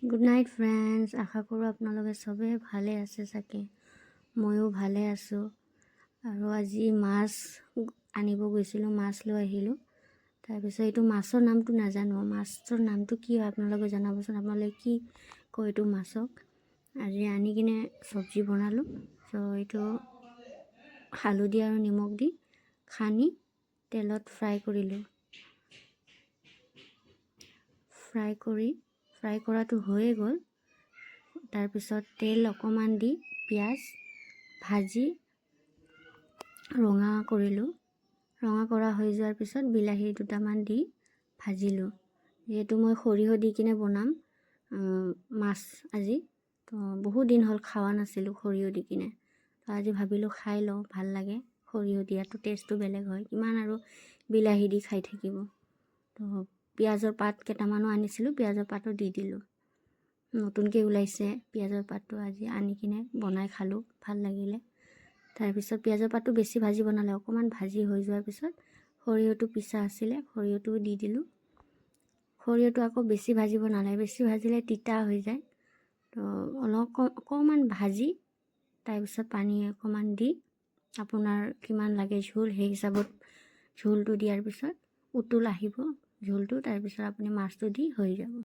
Good night friends, আশা কৰোঁ আপোনালোকে চবেই ভালে আছে চাগে। ময়ো ভালে আছোঁ। আৰু আজি মাছ আনিব গৈছিলোঁ, মাছ লৈ আহিলোঁ। তাৰপিছত এইটো মাছৰ নামটো নাজানো, মাছৰ নামটো কি হয় আপোনালোকে জনাবচোন। আপোনালোকে কি কয় এইটো মাছক? আজি আনি কিনে চব্জি বনালোঁ। চ' এইটো হালধি আৰু নিমখ দি সানি তেলত ফ্ৰাই কৰিলোঁ। ফ্ৰাই কৰাটো হৈয়ে গ'ল। তাৰপিছত তেল অকণমান দি পিঁয়াজ ভাজি ৰঙা কৰিলোঁ। ৰঙা কৰা হৈ যোৱাৰ পিছত বিলাহী দুটামান দি ভাজিলোঁ। যিহেতু মই সৰিয়হ দি কিনে বনাম মাছ আজি, তো বহুত দিন হ'ল খোৱা নাছিলোঁ সৰিয়হ দি কিনে। তো আজি ভাবিলোঁ খাই লওঁ, ভাল লাগে সৰিয়হ দিয়াটো, টেষ্টটো বেলেগ হয়, কিমান আৰু বিলাহী দি খাই থাকিব। তো পিঁয়াজৰ পাত কেইটামানো আনিছিলোঁ, পিঁয়াজৰ পাতো দি দিলোঁ। নতুনকৈ ওলাইছে পিঁয়াজৰ পাতটো, আজি আনি কিনে বনাই খালোঁ, ভাল লাগিলে। তাৰপিছত পিঁয়াজৰ পাতটো বেছি ভাজিব নালাগে, অকণমান ভাজি হৈ যোৱাৰ পিছত সৰিয়হটো পিছা আছিলে, সৰিয়হটো দি দিলোঁ। সৰিয়হটো আকৌ বেছি ভাজিব নালাগে, বেছি ভাজিলে তিতা হৈ যায়। তো অকণমান ভাজি তাৰপিছত পানী অকণমান দি আপোনাৰ কিমান লাগে ঝোল, সেই হিচাপত ঝোলটো দিয়াৰ পিছত উতল আহিব ঝোলটো, তাৰপিছত আপুনি মাছটো দি হৈ যাব।